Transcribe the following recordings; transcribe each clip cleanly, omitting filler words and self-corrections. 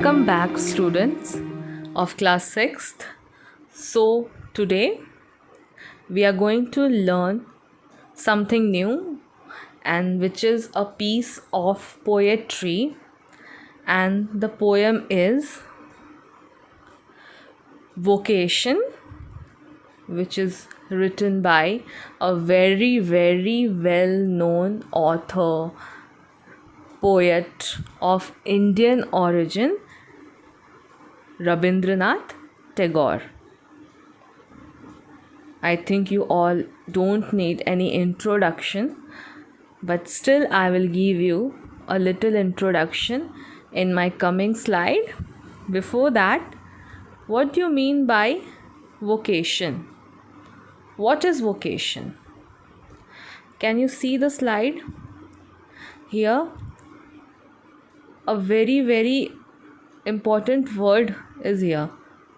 Welcome back, students of class 6th. So, today we are going to learn something new, and which is a piece of poetry, and the poem is Vocation, which is written by a very, very well known author, poet of Indian origin, Rabindranath Tagore. I think you all don't need any introduction, but still, I will give you a little introduction in my coming slide. Before that, what do you mean by vocation? What is vocation? Can you see the slide? Here, a very, very important word is here: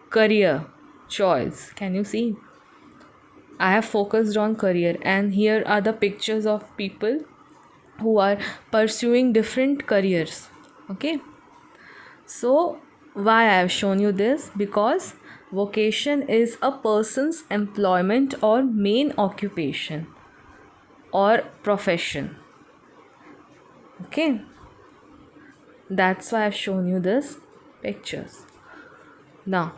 career, choice. Can you see? I have focused on career, and here are the pictures of people who are pursuing different careers. Okay, so why I have shown you this? Because vocation is a person's employment or main occupation or profession. Okay, that's why I've shown you this pictures. Now,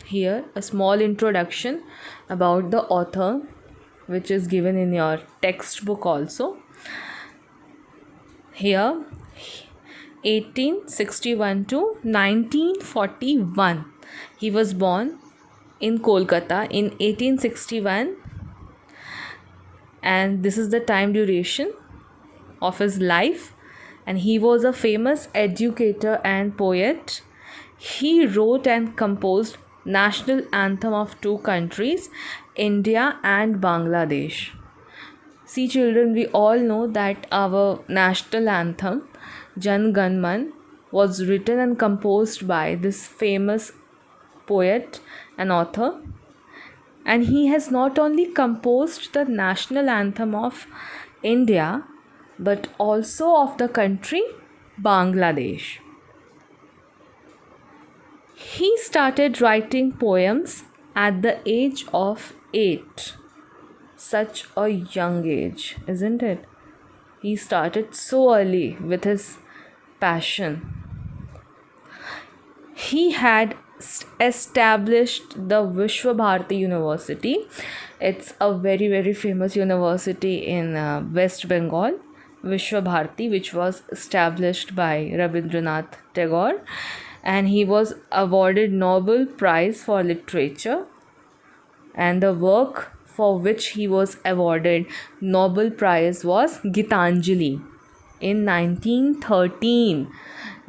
here a small introduction about the author, which is given in your textbook also. Here, 1861 to 1941. He was born in Kolkata in 1861, and this is the time duration of his life. And he was a famous educator and poet. He wrote and composed national anthem of two countries, India and Bangladesh. See, children, we all know that our national anthem, Jan Gan Man, was written and composed by this famous poet and author. And he has not only composed the national anthem of India, but also of the country Bangladesh. He started writing poems at the age of 8. Such a young age, isn't it? He started so early with his passion. He had established the Vishwa Bharati University. It's a very, very famous university in West Bengal, Vishwa Bharati, which was established by Rabindranath Tagore, and he was awarded Nobel Prize for Literature, and the work for which he was awarded Nobel Prize was Gitanjali in 1913.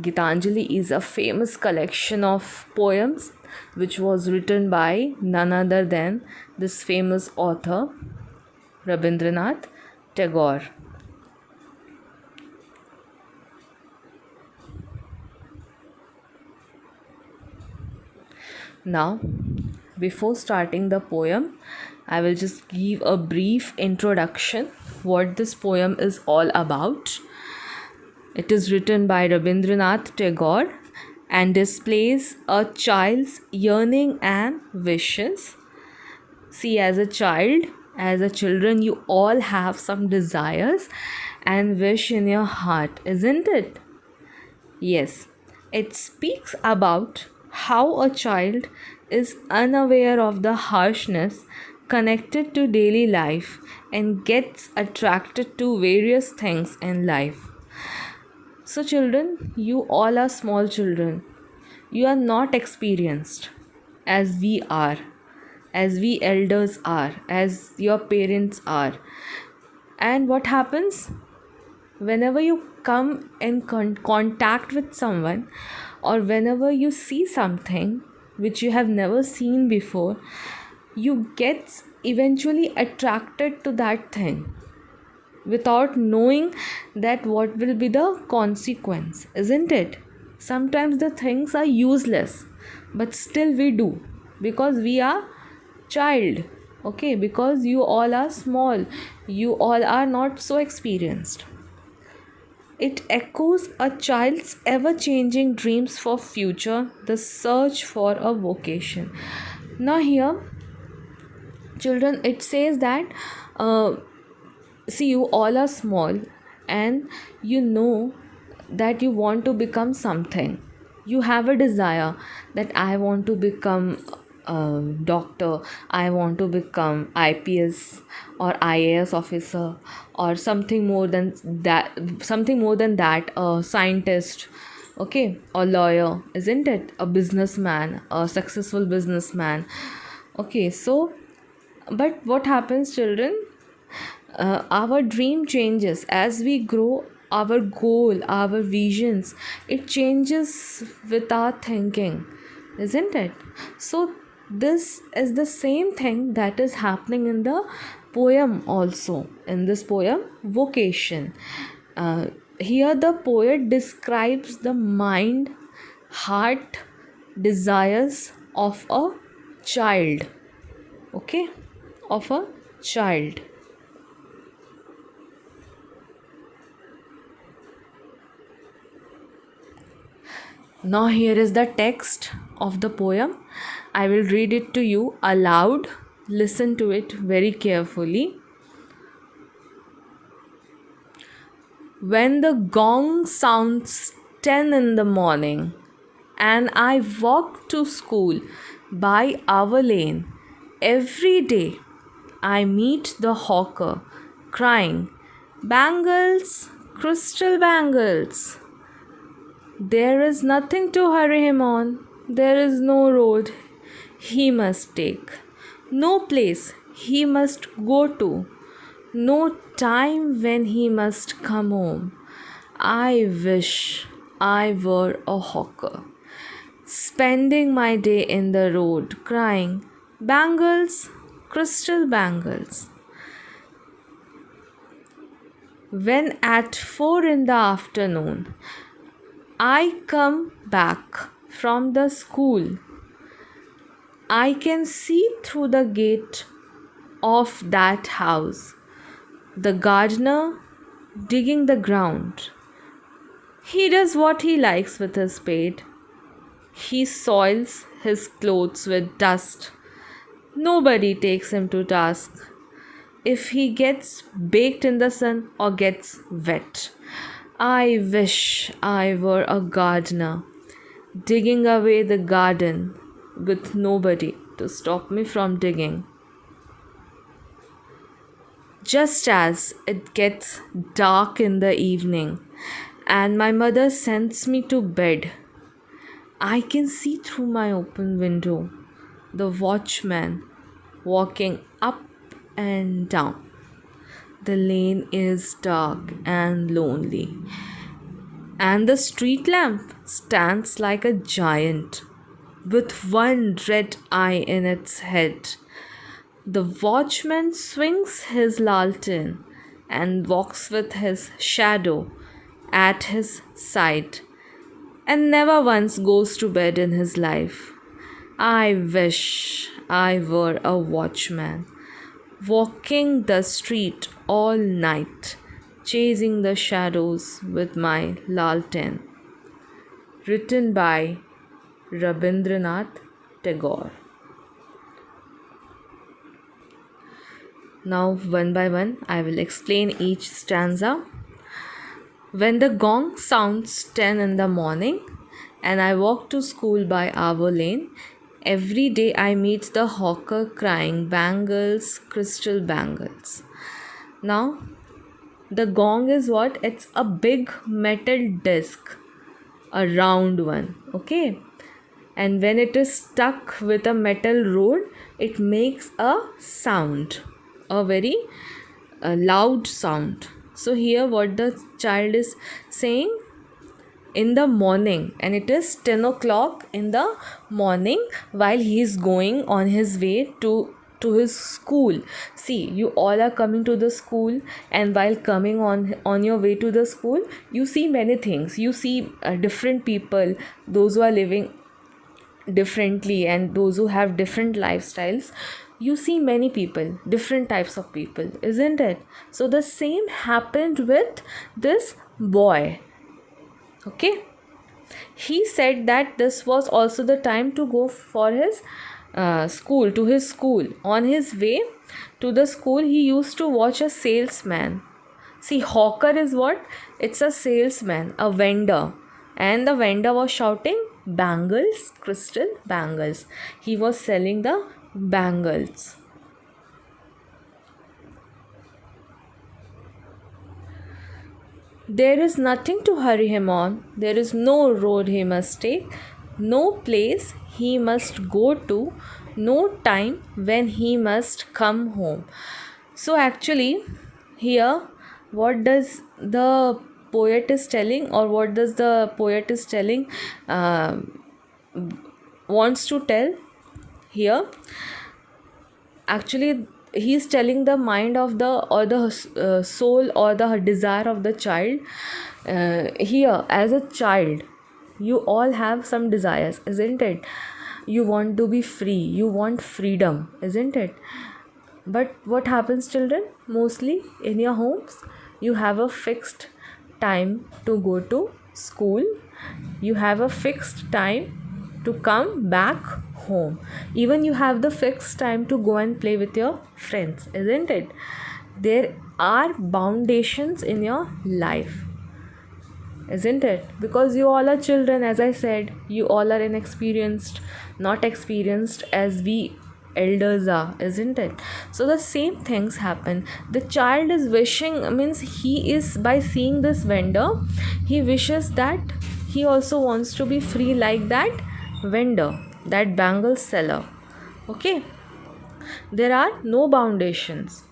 Gitanjali is a famous collection of poems which was written by none other than this famous author Rabindranath Tagore. Now, before starting the poem, I will just give a brief introduction what this poem is all about. It is written by Rabindranath Tagore and displays a child's yearning and wishes. See, as a child, as a children, you all have some desires and wish in your heart, isn't it? Yes, it speaks about how a child is unaware of the harshness connected to daily life and gets attracted to various things in life. So, children, you all are small children. You are not experienced as we are, as we elders are, as your parents are. And what happens? Whenever you come in contact with someone, or whenever you see something which you have never seen before, you get eventually attracted to that thing without knowing that what will be the consequence, isn't it? Sometimes the things are useless, but still we do because we are child. Okay, because you all are small, you all are not so experienced. It echoes a child's ever changing dreams for future, the search for a vocation. Now, here, children, it says that uh, see, you all are small and you know that you want to become something. You have a desire that I want to become a doctor, I want to become IPS or IAS officer, or something more than that, a scientist, okay, or lawyer, isn't it? A businessman, a successful businessman. Okay, so but what happens, children? Our dream changes as we grow. Our goal, our visions, it changes with our thinking, isn't it? So this is the same thing that is happening in the poem also. In this poem, vocation, uh, here the poet describes the mind, heart, desires of a child, okay, of a child. Now, here is the text of the poem. I will read it to you aloud. Listen to it very carefully. When the gong sounds 10 in the morning and I walk to school by our lane, every day I meet the hawker crying, "Bangles, crystal bangles." There is nothing to hurry him on. There is no road he must take, no place he must go to, no time when he must come home. I wish I were a hawker, spending my day in the road, crying, "Bangles, crystal bangles." When at 4 in the afternoon I come back from the school, I can see through the gate of that house the gardener digging the ground. He does what he likes with his spade. He soils his clothes with dust. Nobody takes him to task if he gets baked in the sun or gets wet. I wish I were a gardener, digging away the garden with nobody to stop me from digging. Just as it gets dark in the evening and my mother sends me to bed, I can see through my open window the watchman walking up and down. The lane is dark and lonely, and the street lamp stands like a giant with one red eye in its head. The watchman swings his lantern and walks with his shadow at his side and never once goes to bed in his life. I wish I were a watchman, walking the street all night, chasing the shadows with my lantern. Written by Rabindranath Tagore. Now, one by one, I will explain each stanza. When the gong sounds 10 in the morning and I walk to school by our lane, every day I meet the hawker crying, "Bangles, crystal bangles." Now, the gong is what? It's a big metal disc, a round one, okay? And when it is stuck with a metal rod, it makes a sound, a very loud sound. So here what the child is saying, in the morning, and it is 10 o'clock in the morning while he is going on his way to his school. See, you all are coming to the school, and while coming on your way to the school, you see many things. You see different people, those who are living differently and those who have different lifestyles. you see many people, different types of people, isn't it? So the same happened with this boy. Okay, he said that this was also the time to go for his school, to his school. On his way to the school, he used to watch a salesman. See, hawker is what? It's a salesman, a vendor. And the vendor was shouting, bangles, crystal bangles. He was selling the bangles. There is nothing to hurry him on. There is no road he must take, no place he must go to, no time when he must come home. So, actually, here, what does the poet is telling, or what does the poet is telling, wants to tell here? Actually, he is telling the mind of the, or the soul, or the desire of the child. Here, as a child, you all have some desires, isn't it? You want to be free, you want freedom, isn't it? But what happens, children? Mostly in your homes, you have a fixed time to go to school, you have a fixed time to come back home. Even you have the fixed time to go and play with your friends, isn't it? There are foundations in your life, isn't it? Because you all are children, as I said, you all are inexperienced, not experienced as we elders are, isn't it? So the same things happen. The child is wishing, means he is, by seeing this vendor, he wishes that he also wants to be free like that vendor, that bangle seller. Okay, there are no foundations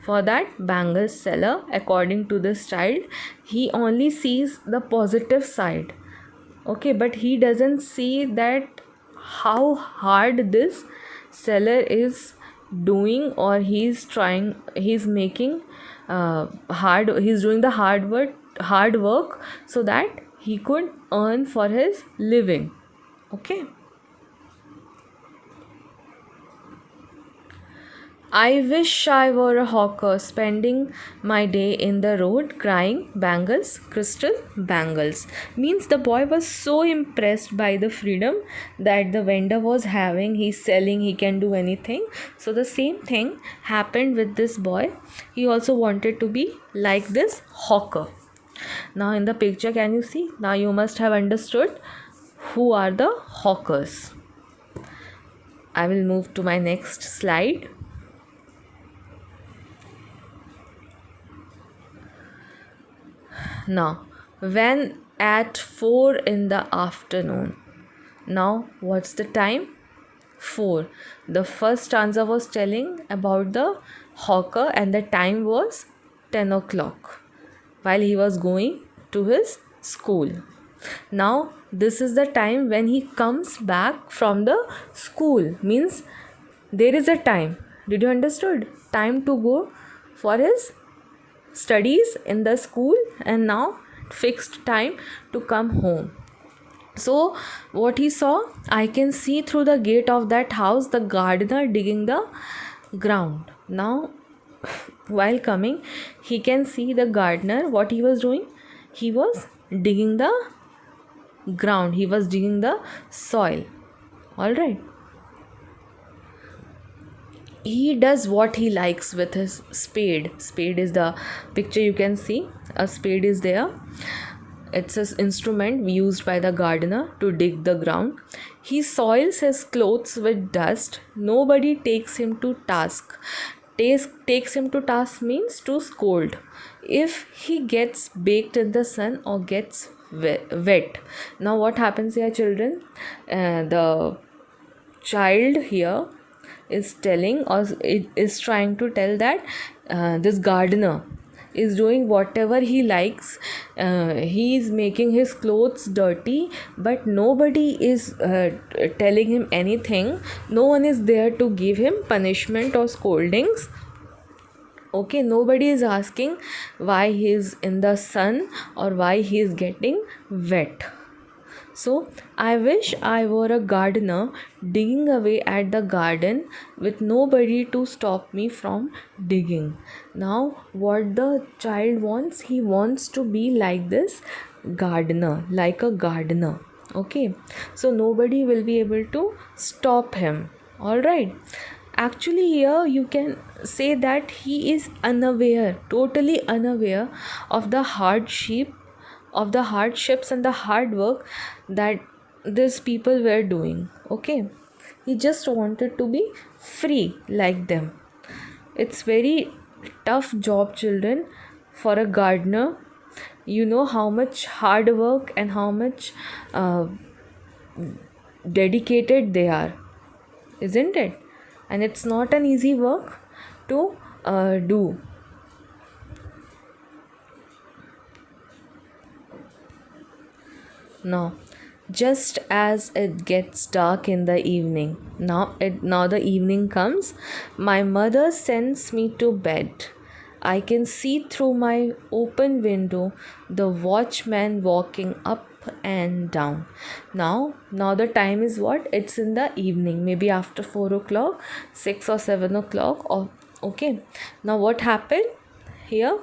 for that bangle seller. According to this child, he only sees the positive side. Okay, but he doesn't see that how hard this seller is doing, or he's trying, he's making hard, he's doing the hard work so that he could earn for his living. Okay, I wish I were a hawker, spending my day in the road crying bangles, crystal bangles. Means the boy was so impressed by the freedom that the vendor was having. He's selling, he can do anything. So the same thing happened with this boy. He also wanted to be like this hawker. Now in the picture, can you see? Now you must have understood who are the hawkers. I will move to my next slide. Now, when at 4 in the afternoon. Now, what's the time? 4. The first stanza was telling about the hawker, and the time was 10 o'clock while he was going to his school. Now, this is the time when he comes back from the school. Means there is a time. Did you understood? Time to go for his studies in the school, and now fixed time to come home. So what he saw, I can see through the gate of that house the gardener digging the ground. Now while coming, he can see the gardener, what he was doing, he was digging the ground, he was digging the soil. All right, he does what he likes with his spade. Spade is the picture, you can see a spade is there. It's an instrument used by the gardener to dig the ground. He soils his clothes with dust. Nobody takes him to task. Takes him to task means to scold if he gets baked in the sun or gets wet. Now what happens here, children? The child here is telling, or is trying to tell, that this gardener is doing whatever he likes. He is making his clothes dirty, but nobody is telling him anything. No one is there to give him punishment or scoldings. Okay, nobody is asking why he is in the sun or why he is getting wet. So I wish I were a gardener digging away at the garden with nobody to stop me from digging. Now what the child wants, he wants to be like this gardener, like a gardener. Okay, so nobody will be able to stop him. All right, actually here you can say that he is unaware, totally unaware of the hardships and the hard work that these people were doing. Okay, he just wanted to be free like them. It's very tough job, children, for a gardener. You know how much hard work and how much uh, dedicated they are, isn't it? And it's not an easy work to do. Now, just as it gets dark in the evening, now the evening comes, my mother sends me to bed. I can see through my open window the watchman walking up and down. Now the time is what? It's in the evening, maybe after 4 o'clock, 6 or 7 o'clock. Or okay. Now what happened here?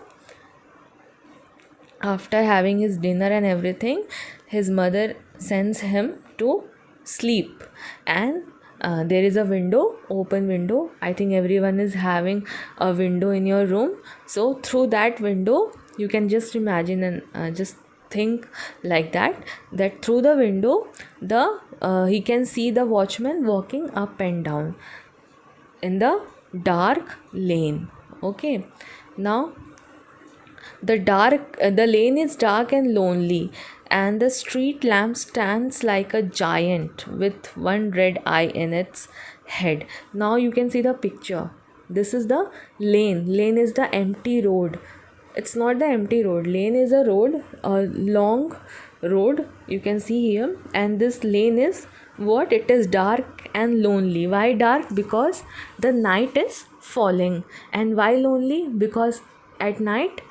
After having his dinner and everything, his mother sends him to sleep. And there is a window, open window. I think everyone is having a window in your room. So through that window, you can just imagine and just think like that through the window, the he can see the watchman walking up and down in the dark lane. Okay, now the lane is dark and lonely, and the street lamp stands like a giant with one red eye in its head. Now you can see the picture. This is the lane. Lane is the empty road. It's not the empty road. Lane is a road, a long road. You can see here, and this lane is what? It is dark and lonely. Why dark? Because the night is falling. And why lonely? Because at night,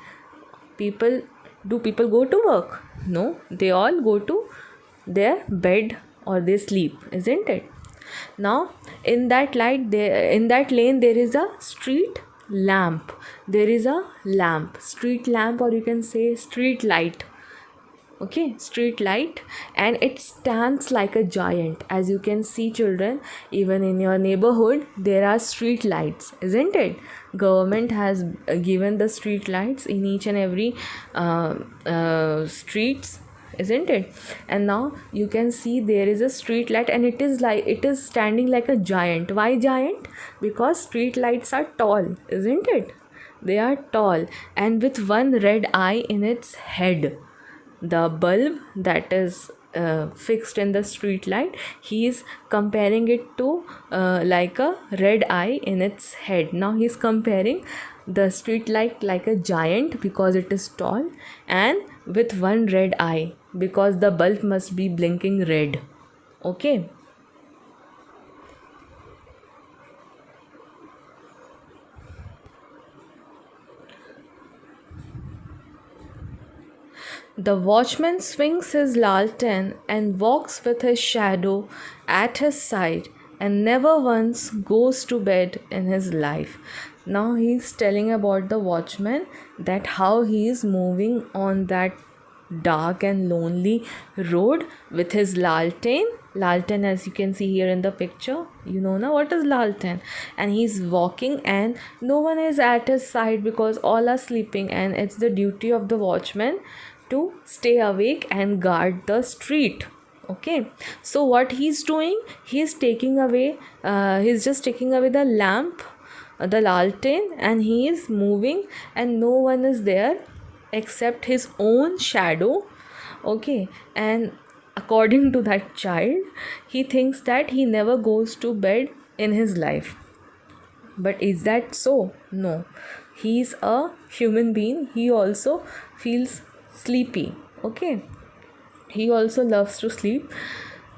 people go to work? No, they all go to their bed or they sleep, isn't it? Now in that light there, in that lane, there is a street lamp. There is a lamp, street lamp, or you can say street light. Okay, street light, and it stands like a giant. As you can see, children, even in your neighborhood there are street lights, isn't it? Government has given the street lights in each and every streets, isn't it? And now you can see there is a street light, and it is standing like a giant. Why giant? Because street lights are tall, isn't it? They are tall and with one red eye in its head. The bulb that is fixed in the street light, he is comparing it to like a red eye in its head. Now he is comparing the street light like a giant because it is tall, and with one red eye because the bulb must be blinking red. Okay. The watchman swings his lantern and walks with his shadow at his side and never once goes to bed in his life. Now he is telling about the watchman, that how he is moving on that dark and lonely road with his lantern. Lantern, as you can see here in the picture, you know now what is lantern. And he's walking and no one is at his side because all are sleeping, and it's the duty of the watchman to stay awake and guard the street. Okay, so what he's doing, he's just taking away the lamp, the lantern, and he is moving, and no one is there except his own shadow. Okay, and according to that child, he thinks that he never goes to bed in his life. But is that so? No. He's a human being. He also feels sleepy. Okay, he also loves to sleep.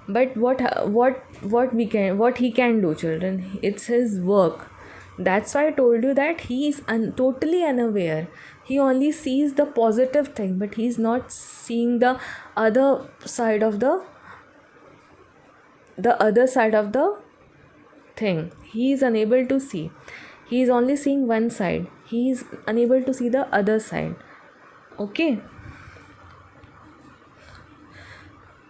But what he can do, children, it's his work. That's why I told you that he is totally unaware. He only sees the positive thing, but he's not seeing the other side of the the other side of the thing. He is unable to see. He is only seeing one side. He is unable to see the other side. Okay.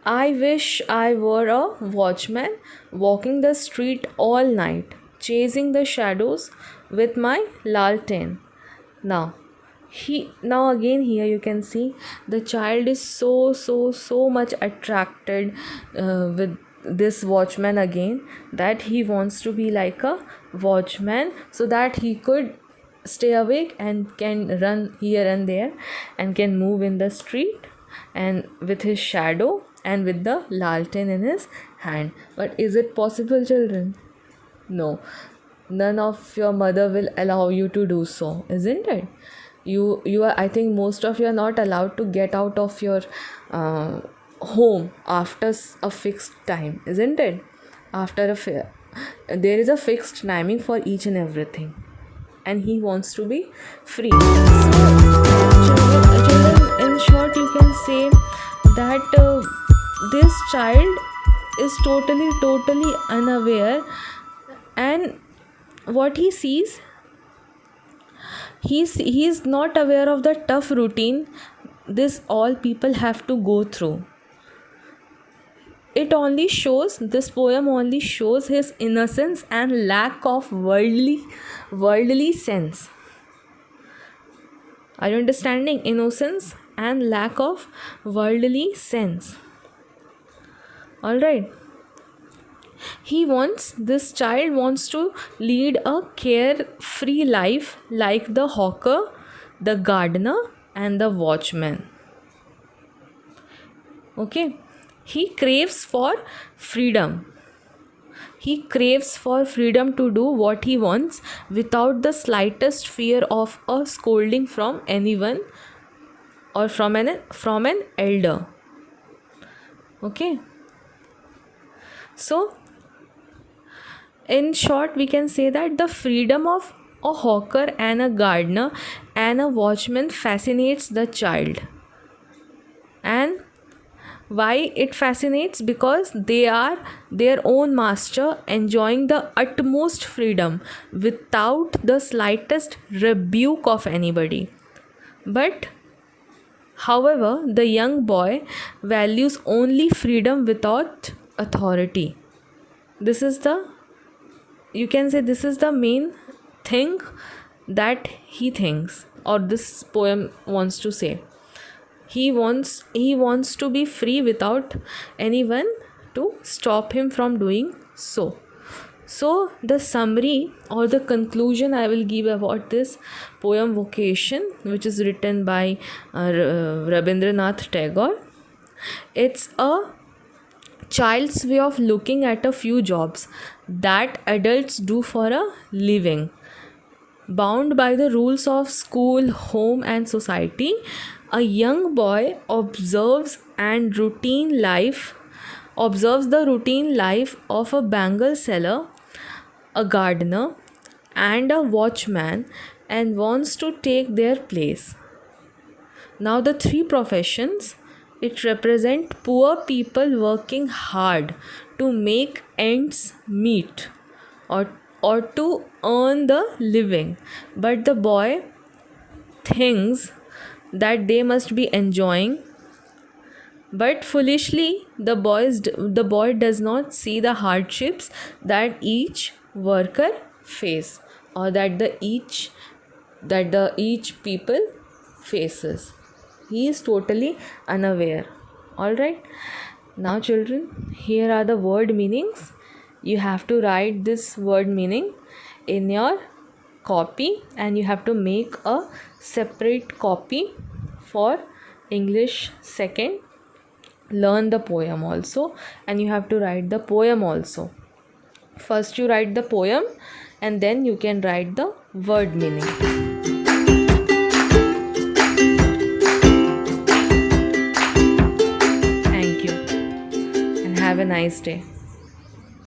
I wish I were a watchman walking the street all night, chasing the shadows with my lantern. Now again here you can see the child is so much attracted with this watchman again, that he wants to be like a watchman so that he could stay awake and can run here and there and can move in the street and with his shadow and with the lantern in his hand. But is it possible, children? No, none of your mother will allow you to do so, isn't it? You are, I think most of you are not allowed to get out of your home after a fixed time, isn't it? After there is a fixed timing for each and everything, and he wants to be free. So children, in short you can say that this child is totally unaware, and what he sees, he's not aware of the tough routine this all people have to go through. This poem only shows his innocence and lack of worldly sense. Are you understanding? Innocence and lack of worldly sense. All right. This child wants to lead a carefree life like the hawker, the gardener, and the watchman. Okay. He craves for freedom. He craves for freedom to do what he wants without the slightest fear of a scolding from anyone or from an elder. Okay. So, in short, we can say that the freedom of a hawker and a gardener and a watchman fascinates the child. And why it fascinates? Because they are their own master, enjoying the utmost freedom without the slightest rebuke of anybody. But however, the young boy values only freedom without authority. This is the main thing that he thinks, or this poem wants to say. He wants to be free without anyone to stop him from doing so. So the summary or the conclusion I will give about this poem Vocation, which is written by Rabindranath Tagore. It's a child's way of looking at a few jobs that adults do for a living. Bound by the rules of school, home, and society, a young boy observes the routine life of a bangle seller, a gardener, and a watchman, and wants to take their place. Now, the three professions, it represent poor people working hard to make ends meet or to earn the living, but the boy thinks that they must be enjoying. But foolishly, the boy does not see the hardships that each worker face, or that the each people faces. He is totally unaware. All right. Now, children, here are the word meanings. You have to write this word meaning in your copy, and you have to make a separate copy for English second. Learn the poem also, and you have to write the poem also. First you write the poem, and then you can write the word meaning. Thank you, and have a nice day.